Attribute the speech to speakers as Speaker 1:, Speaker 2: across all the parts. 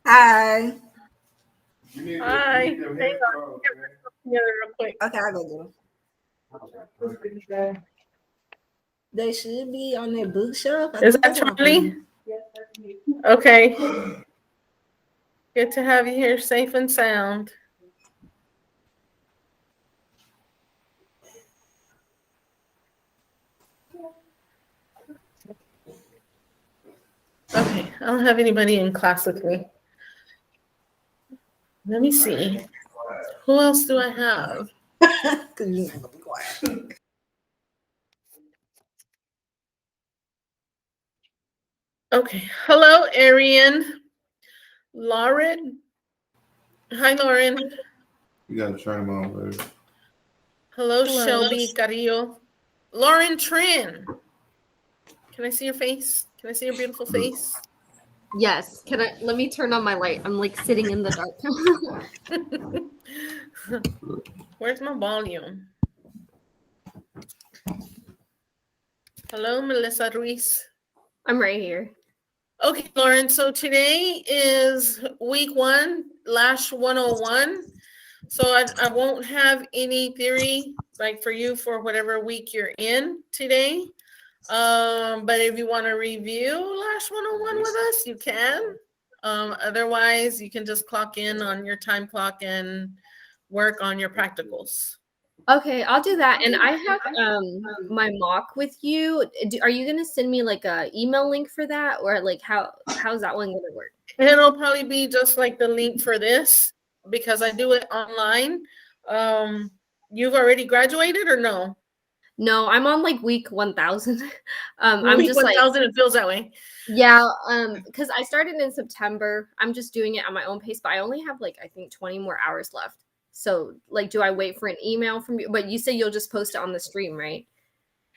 Speaker 1: Hi.
Speaker 2: Hi. Hang on. Get together real quick.
Speaker 1: Okay, I'll go get them. They should be on their bookshelf.
Speaker 2: Is that Charlie? Okay. Good to have you here, safe and sound. Okay, I don't have anybody in class with me. Let me see. Who else do I have? Okay. Hello, Arian. Lauren. Hi, Lauren.
Speaker 3: You gotta turn them on, baby.
Speaker 2: Hello, Shelby Carrillo. Lauren Trin. Can I see your face? Can I see your beautiful face?
Speaker 4: Yes. Can I? Let me turn on my light. I'm like sitting in the
Speaker 2: dark. Where's my volume? Hello, Melissa Ruiz.
Speaker 4: I'm right here.
Speaker 2: Okay, Lauren. So today is week 1, Lash 101. So I won't have any theory like for you for whatever week you're in today. But if you want to review Lash 101 with us, you can. Otherwise, you can just clock in on your time clock and work on your practicals.
Speaker 4: Okay, I'll do that. And I have my mock with you. Are you gonna send me like a email link for that, or like how's that one gonna work?
Speaker 2: It'll probably be just like the link for this because I do it online. You've already graduated or no?
Speaker 4: No, I'm on like week 1000.
Speaker 2: I'm week just 1000. Like, it feels that way.
Speaker 4: Yeah, because I started in September. I'm just doing it at my own pace, but I only have like I think 20 more hours left. So, like, do I wait for an email from you? But you say you'll just post it on the stream, right?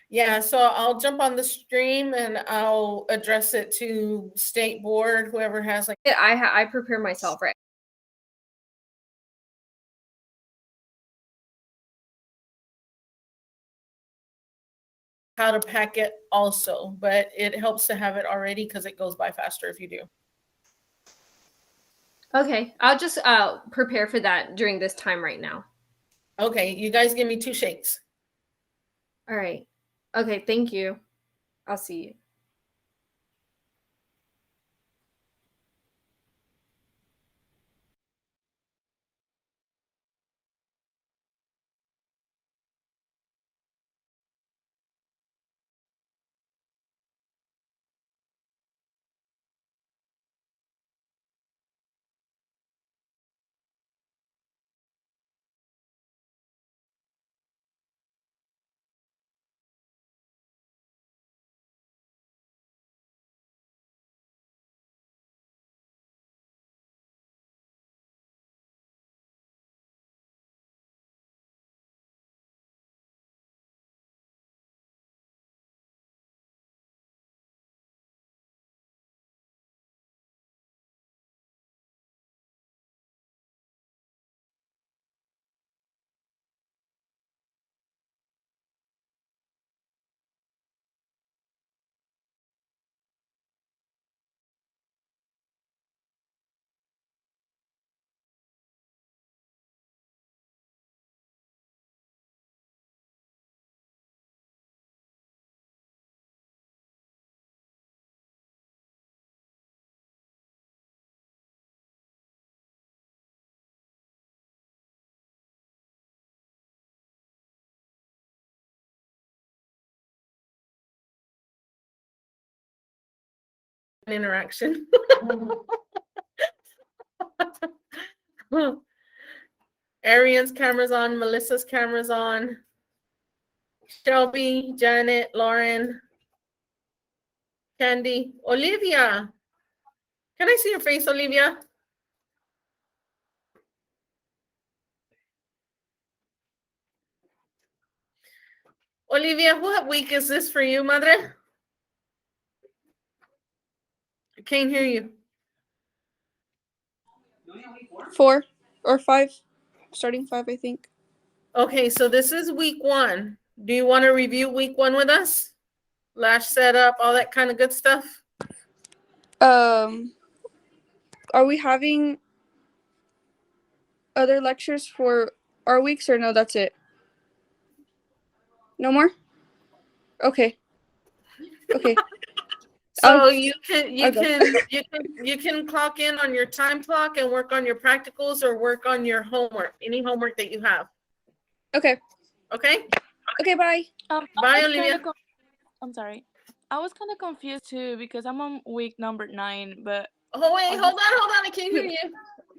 Speaker 2: Yeah, so I'll jump on the stream and I'll address it to state board, whoever has like.
Speaker 4: I prepare myself, right?
Speaker 2: How to pack it also, but it helps to have it already because it goes by faster if you do.
Speaker 4: Okay, I'll just prepare for that during this time right now.
Speaker 2: Okay, you guys give me 2 shakes.
Speaker 4: All right. Okay, thank you. I'll see you.
Speaker 2: Interaction. Arian's camera's on, Melissa's camera's on. Shelby, Janet, Lauren, Candy, Olivia. Can I see your face, Olivia? Olivia, what week is this for you, madre? I can't hear you.
Speaker 5: 4 or 5. Starting 5, I think.
Speaker 2: Okay, so this is week 1. Do you want to review week 1 with us? Lash setup, all that kind of good stuff?
Speaker 5: Are we having other lectures for our weeks or no? That's it. No more. Okay. Okay.
Speaker 2: So
Speaker 5: Um,
Speaker 2: you
Speaker 5: I'll go.
Speaker 2: you can clock in on your time clock and work on your practicals or work on your homework, any homework that you have.
Speaker 5: Okay.
Speaker 2: Okay?
Speaker 5: Okay. Bye.
Speaker 2: Bye,
Speaker 6: I was
Speaker 2: Olivia.
Speaker 6: I'm sorry. I was kind of confused too because I'm on week number 9, but
Speaker 2: Oh wait, hold on, I can't hear you.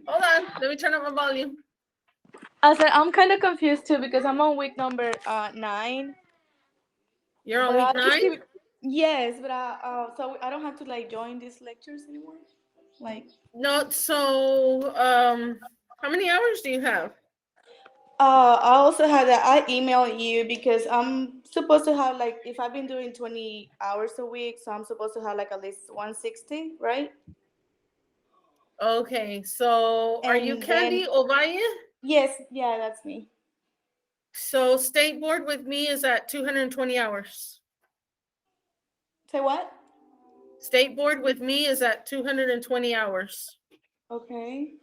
Speaker 2: Hold on, let me turn up my volume.
Speaker 6: I said I'm kind of confused too because I'm on week number 9.
Speaker 2: You're on
Speaker 6: But
Speaker 2: week
Speaker 6: I
Speaker 2: 9?
Speaker 6: received, yes, but so I don't have to like join these lectures anymore. Like,
Speaker 2: No, so how many hours do you have?
Speaker 6: I also had that. I emailed you because I'm supposed to have like if I've been doing 20 hours a week, so I'm supposed to have like at least 160, right?
Speaker 2: Okay, so are you
Speaker 6: And
Speaker 2: Candy
Speaker 6: then
Speaker 2: Ovalle?
Speaker 6: yes, yeah, that's me.
Speaker 2: So state board with me is at 220 hours.
Speaker 6: Say what?
Speaker 2: State board with me is at 220 hours.
Speaker 6: Okay.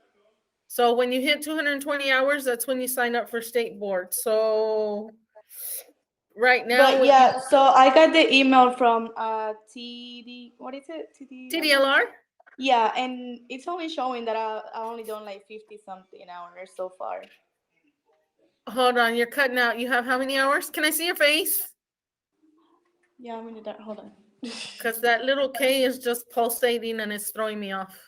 Speaker 2: So when you hit 220 hours, that's when you sign up for state board. So right now,
Speaker 6: But yeah, so I got the email from TD. What is it?
Speaker 2: TDLR.
Speaker 6: Yeah, and it's only showing that I only done like 50 something hours so far.
Speaker 2: Hold on, you're cutting out. You have how many hours? Can I see your face?
Speaker 6: Yeah, I'm gonna hold on.
Speaker 2: Because that little K is just pulsating and it's throwing me off.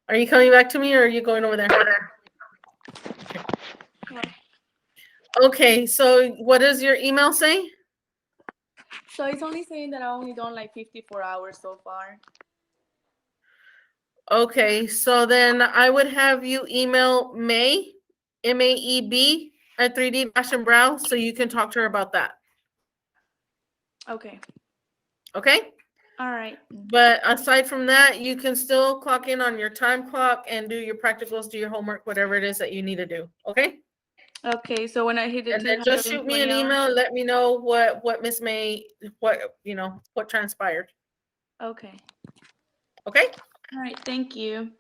Speaker 2: Are you coming back to me or are you going over there? Okay, so what does your email say?
Speaker 6: So it's only saying that I only done like 54 hours so far.
Speaker 2: Okay, so then I would have you email May, MAEB at 3D-and-Brow so you can talk to her about that.
Speaker 6: Okay.
Speaker 2: Okay?
Speaker 6: All right.
Speaker 2: But aside from that, you can still clock in on your time clock and do your practicals, do your homework, whatever it is that you need to do. Okay?
Speaker 6: Okay. So when I hit the
Speaker 2: And then just shoot me an
Speaker 6: 220 hours.
Speaker 2: email and let me know what Miss May, what transpired.
Speaker 6: Okay.
Speaker 2: Okay?
Speaker 6: All right. Thank you.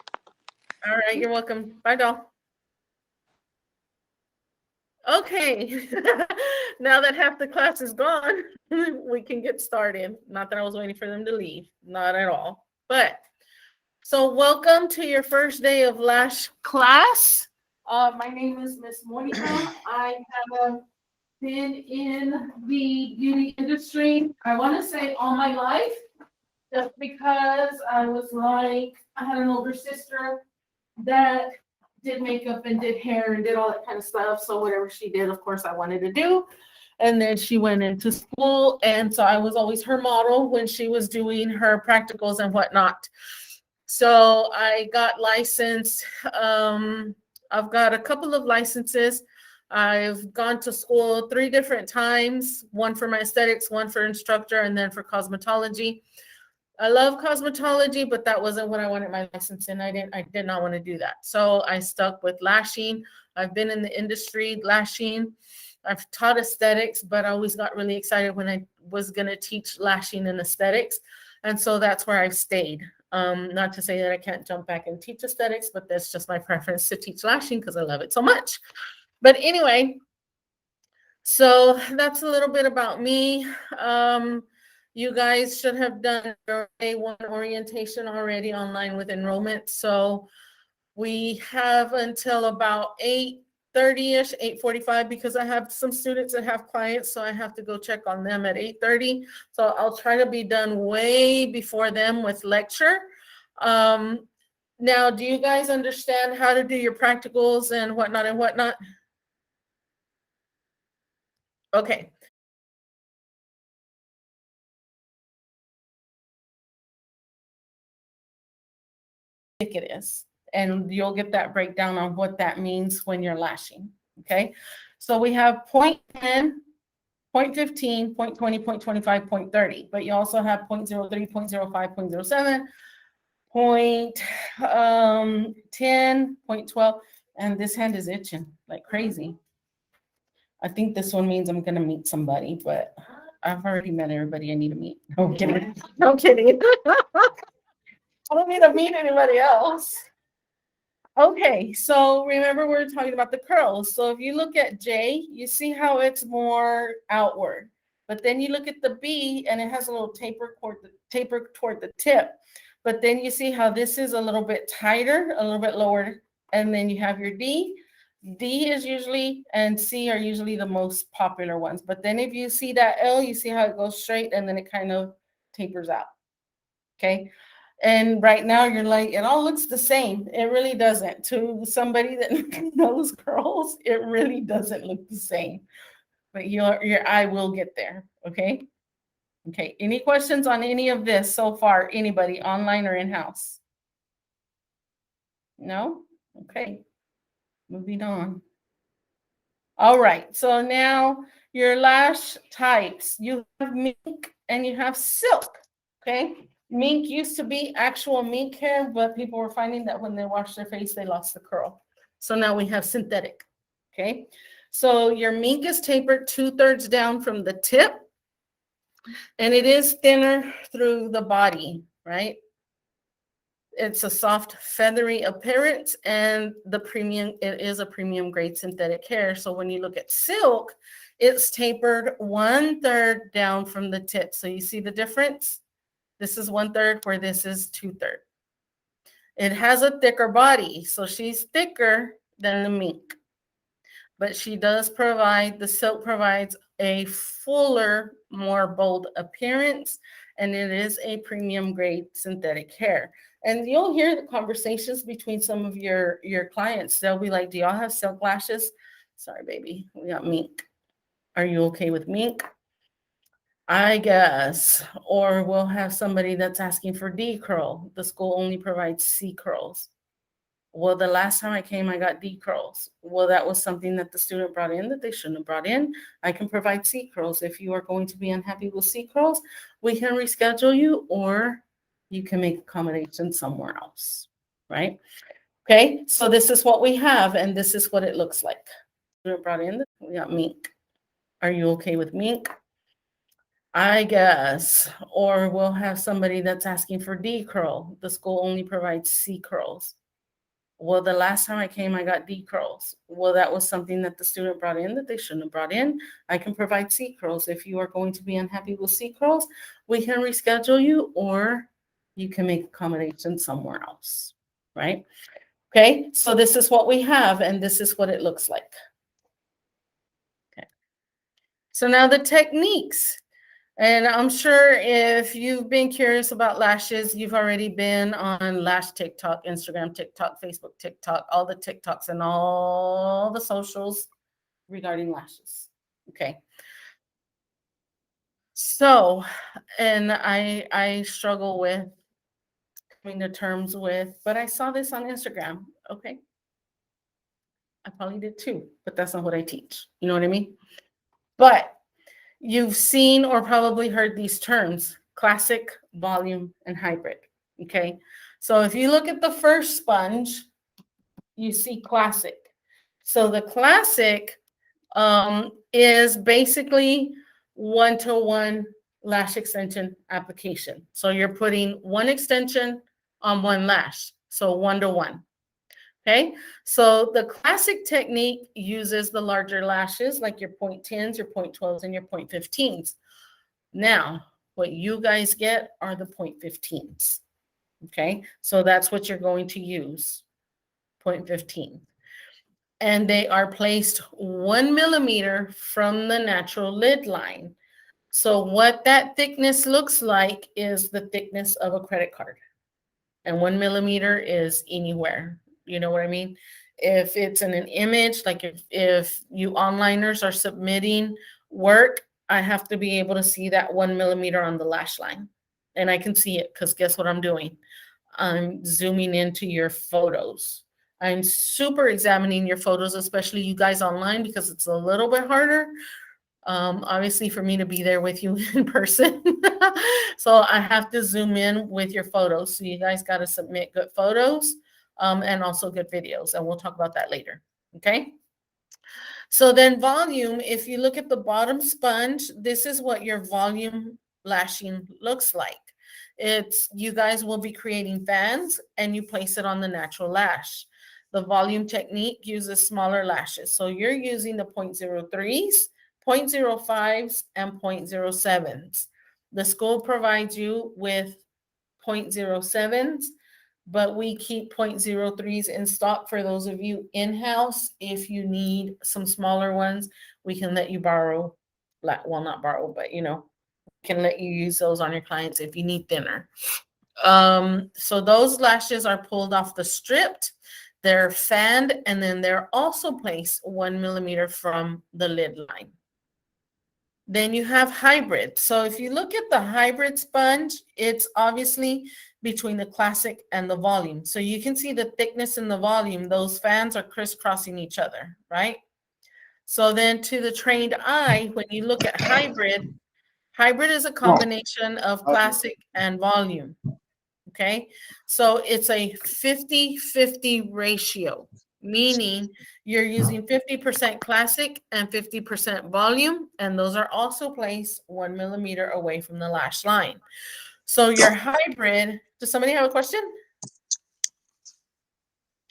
Speaker 2: All right, you're welcome. Bye, doll. Okay. Now that half the class is gone, we can get started. Not that I was waiting for them to leave, not at all. But so welcome to your first day of Lash class. My name is Miss Monica. I have been in the beauty industry, I want to say all my life, just because I had an older sister that did makeup and did hair and did all that kind of stuff. So whatever she did, of course, I wanted to do. And then she went into school. And so I was always her model when she was doing her practicals and whatnot. So I got licensed. I've got a couple of licenses. I've gone to school 3 different times, one for my aesthetics, one for instructor, and then for cosmetology. I love cosmetology, but that wasn't what I wanted my license in. I did not want to do that. So I stuck with lashing. I've been in the industry lashing. I've taught aesthetics, but I always got really excited when I was going to teach lashing and aesthetics. And so that's where I've stayed. Not to say that I can't jump back and teach aesthetics, but that's just my preference to teach lashing because I love it so much. But anyway, so that's a little bit about me. You guys should have done your A1 orientation already online with enrollment. So we have until about 8:30ish, 8:45, because I have some students that have clients, so I have to go check on them at 8:30. So I'll try to be done way before them with lecture. Now, do you guys understand how to do your practicals and whatnot? Okay. It is, and you'll get that breakdown on what that means when you're lashing. Okay, so we have 0.10, 0.15, 0.20, 0.25, 0.30, but you also have 0.03, 0.05, 0.07, 0.10, 0.12, and this hand is itching like crazy. I think this one means I'm gonna meet somebody, but I've already met everybody I need to meet. No, I'm kidding. No, I'm kidding. I don't need to meet anybody else. Okay, so remember we're talking about the curls. So if you look at J, you see how it's more outward. But then you look at the B and it has a little taper toward the tip. But then you see how this is a little bit tighter, a little bit lower. And then you have your D. D is usually, and C are usually the most popular ones. But then if you see that L, you see how it goes straight and then it kind of tapers out. Okay. And right now you're like, it all looks the same. It really doesn't. To somebody that knows curls, it really doesn't look the same. But your eye will get there. Okay. Okay. Any questions on any of this so far? Anybody online or in-house? No? Okay. Moving on. All right. So now your lash types. You have mink and you have silk. Okay. Mink used to be actual mink hair, but people were finding that when they washed their face, they lost the curl. So now we have synthetic. Okay. So your mink is tapered 2/3 down from the tip, and it is thinner through the body, right? It's a soft, feathery appearance, and it is a premium grade synthetic hair. So when you look at silk, it's tapered 1/3 down from the tip. So you see the difference? This is 1/3 where this is 2/3. It has a thicker body, so she's thicker than the mink. But the silk provides a fuller, more bold appearance, and it is a premium grade synthetic hair. And you'll hear the conversations between some of your clients. They'll be like, do y'all have silk lashes? Sorry, baby, we got mink. Are you okay with mink? I guess. Or we'll have somebody that's asking for D curl. The school only provides C curls. Well, the last time I came, I got D curls. Well, that was something that the student brought in that they shouldn't have brought in. I can provide C curls. If you are going to be unhappy with C curls, we can reschedule you, or you can make accommodations somewhere else, right? Okay, so this is what we have, and this is what it looks like. Student brought in, we got mink. Are you okay with mink? I guess. Or we'll have somebody that's asking for D curl. The school only provides C curls. Well, the last time I came, I got D curls. Well, that was something that the student brought in that they shouldn't have brought in. I can provide C curls. If you are going to be unhappy with C curls, we can reschedule you, or you can make accommodations somewhere else, right? Okay, so this is what we have, and this is what it looks like. Okay. So now the techniques. And I'm sure if you've been curious about lashes, you've already been on Lash TikTok, Instagram TikTok, Facebook TikTok, all the TikToks and all the socials regarding lashes. Okay. So, and I struggle with coming to terms with, but I saw this on Instagram. Okay. I probably did too, but that's not what I teach. You know what I mean? But you've seen or probably heard these terms: classic, volume, and hybrid. Okay. So if you look at the first sponge, you see classic. So the classic is basically 1-to-1 lash extension application. So you're putting one extension on one lash. So 1-to-1. Okay, so the classic technique uses the larger lashes, like your 0.10s, your 0.12s, and your 0.15s. Now, what you guys get are the 0.15s. Okay, so that's what you're going to use, 0.15. And they are placed 1 millimeter from the natural lid line. So what that thickness looks like is the thickness of a credit card. And 1 millimeter is anywhere. You know what I mean? If it's in an image, like if you onliners are submitting work, I have to be able to see that 1 millimeter on the lash line. And I can see it because guess what I'm doing? I'm zooming into your photos. I'm super examining your photos, especially you guys online, because it's a little bit harder. Obviously for me to be there with you in person. So I have to zoom in with your photos. So you guys got to submit good photos. And also good videos, and we'll talk about that later. Okay. So then volume, if you look at the bottom sponge, this is what your volume lashing looks like. It's, you guys will be creating fans and you place it on the natural lash. The volume technique uses smaller lashes. So you're using the 0.03s, 0.05s, and 0.07s. The school provides you with 0.07s, but we keep 0.03s in stock for those of you in-house. If you need some smaller ones, we can let you borrow, well, not borrow, but can let you use those on your clients if you need thinner. So those lashes are pulled off the stripped, they're fanned, and then they're also placed 1 millimeter from the lid line. Then you have hybrid. So if you look at the hybrid sponge, it's obviously between the classic and the volume. So you can see the thickness in the volume. Those fans are crisscrossing each other, right? So then to the trained eye, when you look at hybrid, hybrid is a combination of classic and volume. Okay, so it's a 50-50 ratio, meaning you're using 50% classic and 50% volume, and those are also placed 1 millimeter away from the lash line. So your hybrid, does somebody have a question?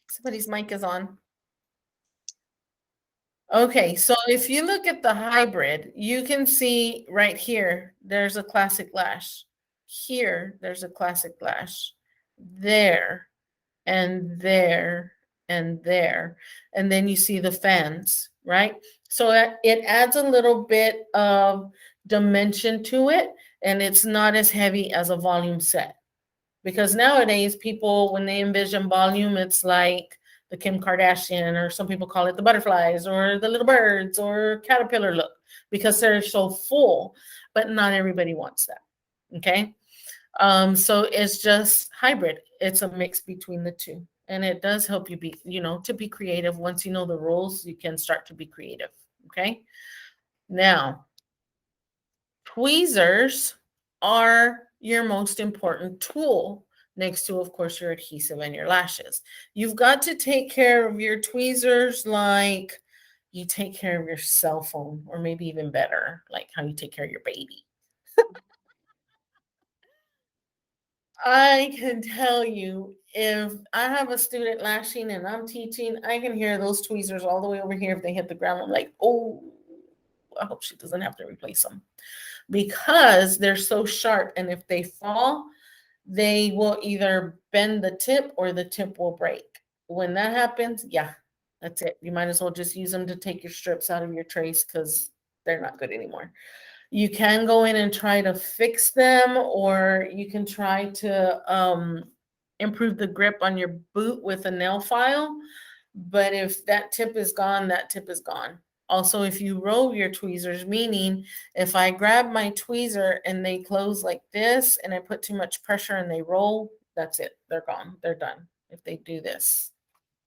Speaker 2: Somebody's mic is on. Okay, so if you look at the hybrid, you can see right here, there's a classic lash. Here, there's a classic lash. There, and there, and there. And then you see the fans, right? So it adds a little bit of dimension to it, and it's not as heavy as a volume set. Because nowadays, people, when they envision volume, it's like the Kim Kardashian, or some people call it the butterflies or the little birds or caterpillar look, because they're so full, but not everybody wants that. Okay. So it's just hybrid. It's a mix between the two. And it does help you be, to be creative. Once you know the rules, you can start to be creative. Okay. Now, tweezers are your most important tool, next to, of course, your adhesive and your lashes. You've got to take care of your tweezers like you take care of your cell phone, or maybe even better, like how you take care of your baby. I can tell you, if I have a student lashing and I'm teaching, I can hear those tweezers all the way over here. If they hit the ground, I'm like, oh, I hope she doesn't have to replace them, because they're so sharp. And if they fall, they will either bend the tip or the tip will break. When that happens, yeah, that's it. You might as well just use them to take your strips out of your trace, because they're not good anymore. You can go in and try to fix them, or you can try to improve the grip on your boot with a nail file. But if that tip is gone, that tip is gone. Also, if you roll your tweezers, meaning if I grab my tweezer and they close like this and I put too much pressure and they roll, that's it. They're gone. They're done. If they do this,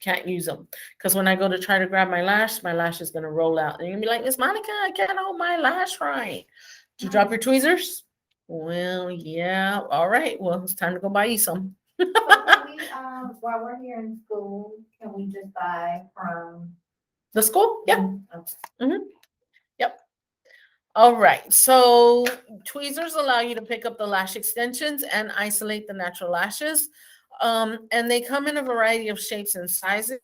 Speaker 2: can't use them. Because when I go to try to grab my lash is going to roll out. And you're going to be like, Miss Monica, I can't hold my lash right. Did you drop your tweezers? Well, yeah. All right. Well, it's time to go buy you some.
Speaker 7: So can we, while we're here in school, can we just buy from
Speaker 2: The school? Yep.
Speaker 7: Okay.
Speaker 2: Yep. All right. So tweezers allow you to pick up the lash extensions and isolate the natural lashes. And they come in a variety of shapes and sizes.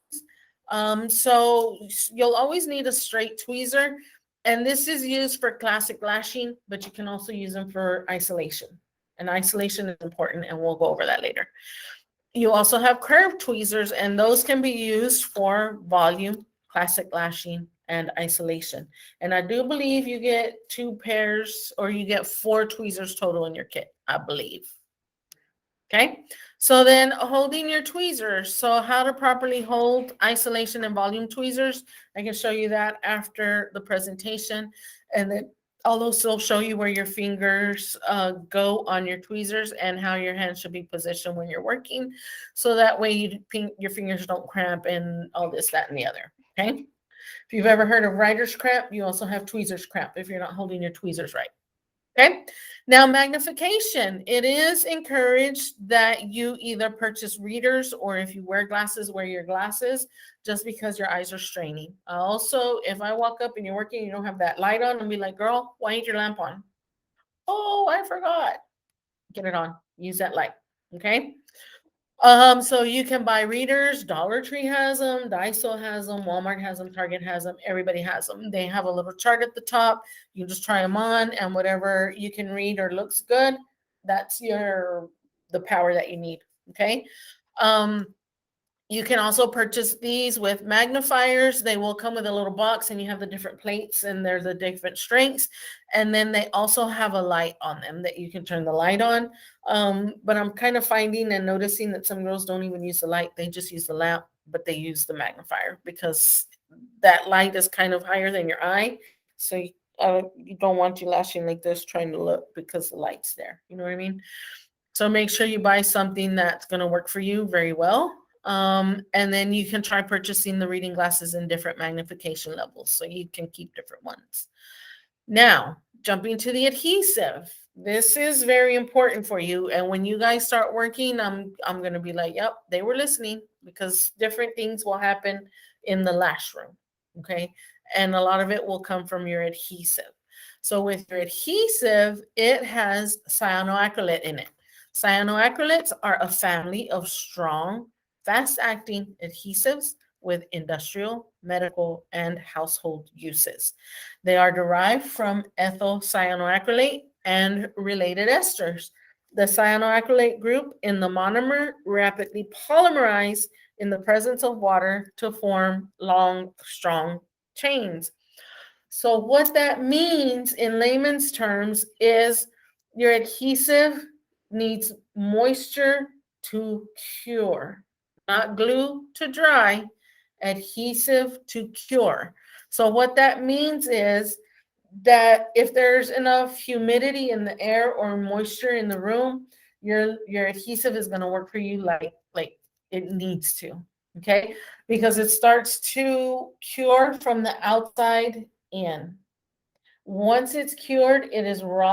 Speaker 2: So you'll always need a straight tweezer. And this is used for classic lashing, but you can also use them for isolation. And isolation is important, and we'll go over that later. You also have curved tweezers, and those can be used for volume, classic lashing, and isolation. And I do believe you get 2 pairs, or you get 4 tweezers total in your kit, I believe. Okay, so then holding your tweezers. So how to properly hold isolation and volume tweezers. I can show you that after the presentation. And then I'll also show you where your fingers go on your tweezers and how your hands should be positioned when you're working. So that way your fingers don't cramp and all this, that, and the other. Okay. If you've ever heard of writer's cramp, you also have tweezers cramp if you're not holding your tweezers right. Okay. Now, magnification. It is encouraged that you either purchase readers or if you wear glasses, wear your glasses just because your eyes are straining. Also, if I walk up and you're working, and you don't have that light on, and be like, girl, why ain't your lamp on? Oh, I forgot. Get it on. Use that light. Okay. So you can buy readers. Dollar Tree has them, Daiso has them, Walmart has them, Target has them, everybody has them. They have a little chart at the top. You just try them on, and whatever you can read or looks good, that's the power that you need. Okay. You can also purchase these with magnifiers. They will come with a little box and you have the different plates and they're the different strengths. And then they also have a light on them that you can turn the light on. But I'm kind of finding and noticing that some girls don't even use the light. They just use the lamp, but they use the magnifier because that light is kind of higher than your eye. So you don't want you lashing like this trying to look because the light's there. You know what I mean? So make sure you buy something that's going to work for you very well. And then you can try purchasing the reading glasses in different magnification levels so you can keep different ones. Now, jumping to the adhesive. This is very important for you. And when you guys start working, I'm going to be like, yep, they were listening because different things will happen in the lash room. Okay. And a lot of it will come from your adhesive. So with your adhesive, it has cyanoacrylate in it. Cyanoacrylates are a family of strong, fast-acting adhesives with industrial, medical, and household uses. They are derived from ethyl cyanoacrylate and related esters. The cyanoacrylate group in the monomer rapidly polymerize in the presence of water to form long, strong chains. So what that means in layman's terms is your adhesive needs moisture to cure, not glue to dry, adhesive to cure. So what that means is that if there's enough humidity in the air or moisture in the room, your adhesive is going to work for you like it needs to. Okay, because it starts to cure from the outside in. Once it's cured, it is raw.